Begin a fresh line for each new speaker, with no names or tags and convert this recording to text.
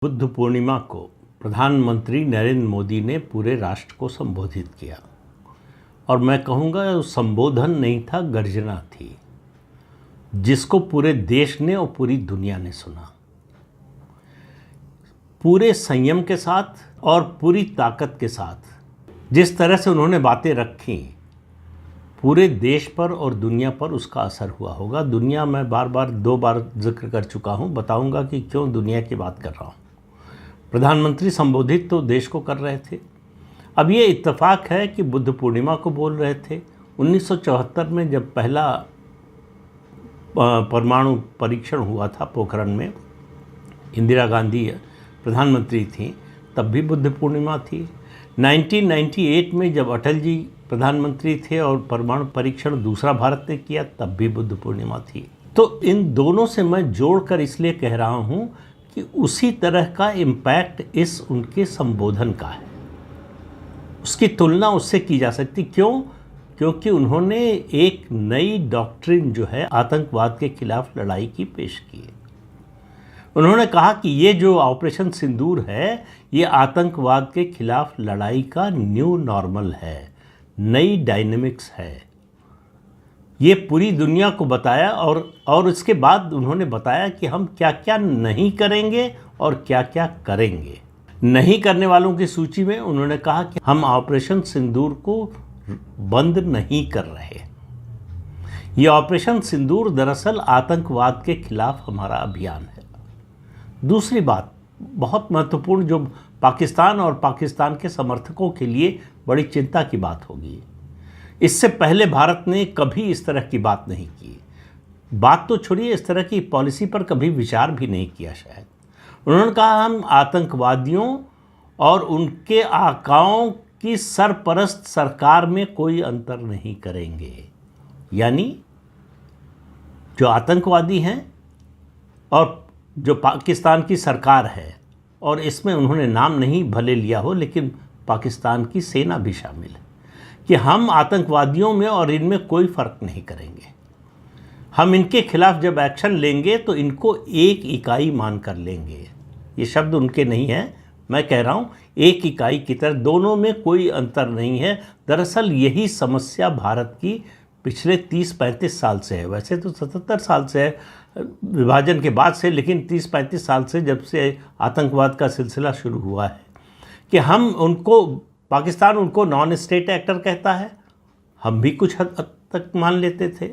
बुद्ध पूर्णिमा को प्रधानमंत्री नरेंद्र मोदी ने पूरे राष्ट्र को संबोधित किया और मैं कहूँगा संबोधन नहीं था, गर्जना थी, जिसको पूरे देश ने और पूरी दुनिया ने सुना। पूरे संयम के साथ और पूरी ताकत के साथ जिस तरह से उन्होंने बातें रखी, पूरे देश पर और दुनिया पर उसका असर हुआ होगा। दुनिया मैं दो बार जिक्र कर चुका हूँ, बताऊँगा कि क्यों दुनिया की बात कर रहा हूँ। प्रधानमंत्री संबोधित तो देश को कर रहे थे। अब ये इत्तेफाक है कि बुद्ध पूर्णिमा को बोल रहे थे। 1974 में जब पहला परमाणु परीक्षण हुआ था पोखरण में, इंदिरा गांधी प्रधानमंत्री थी, तब भी बुद्ध पूर्णिमा थी। 1998 में जब अटल जी प्रधानमंत्री थे और परमाणु परीक्षण दूसरा भारत ने किया, तब भी बुद्ध पूर्णिमा थी। तो इन दोनों से मैं जोड़कर इसलिए कह रहा हूँ कि उसी तरह का इम्पैक्ट इस उनके संबोधन का है। उसकी तुलना उससे की जा सकती। क्यों? क्योंकि उन्होंने एक नई डॉक्ट्रिन जो है आतंकवाद के खिलाफ लड़ाई की पेश की। उन्होंने कहा कि ये जो ऑपरेशन सिंदूर है, ये आतंकवाद के खिलाफ लड़ाई का न्यू नॉर्मल है, नई डायनेमिक्स है। ये पूरी दुनिया को बताया और इसके बाद उन्होंने बताया कि हम क्या क्या नहीं करेंगे और क्या क्या करेंगे। नहीं करने वालों की सूची में उन्होंने कहा कि हम ऑपरेशन सिंदूर को बंद नहीं कर रहे। ये ऑपरेशन सिंदूर दरअसल आतंकवाद के खिलाफ हमारा अभियान है। दूसरी बात बहुत महत्वपूर्ण, जो पाकिस्तान और पाकिस्तान के समर्थकों के लिए बड़ी चिंता की बात होगी, इससे पहले भारत ने कभी इस तरह की बात नहीं की। बात तो छोड़िए, इस तरह की पॉलिसी पर कभी विचार भी नहीं किया शायद। उन्होंने कहा हम आतंकवादियों और उनके आकाओं की सरपरस्त सरकार में कोई अंतर नहीं करेंगे। यानी जो आतंकवादी हैं और जो पाकिस्तान की सरकार है, और इसमें उन्होंने नाम नहीं भले लिया हो, लेकिन पाकिस्तान की सेना भी शामिल है, कि हम आतंकवादियों में और इनमें कोई फ़र्क नहीं करेंगे। हम इनके खिलाफ जब एक्शन लेंगे तो इनको एक इकाई मान कर लेंगे। ये शब्द उनके नहीं हैं, मैं कह रहा हूँ एक इकाई की तरह। दोनों में कोई अंतर नहीं है। दरअसल यही समस्या भारत की पिछले 30-35 साल से है। वैसे तो 77 साल से है विभाजन के बाद से, लेकिन 30-35 साल से जब से आतंकवाद का सिलसिला शुरू हुआ है कि हम उनको, पाकिस्तान उनको नॉन स्टेट एक्टर कहता है, हम भी कुछ हद तक मान लेते थे।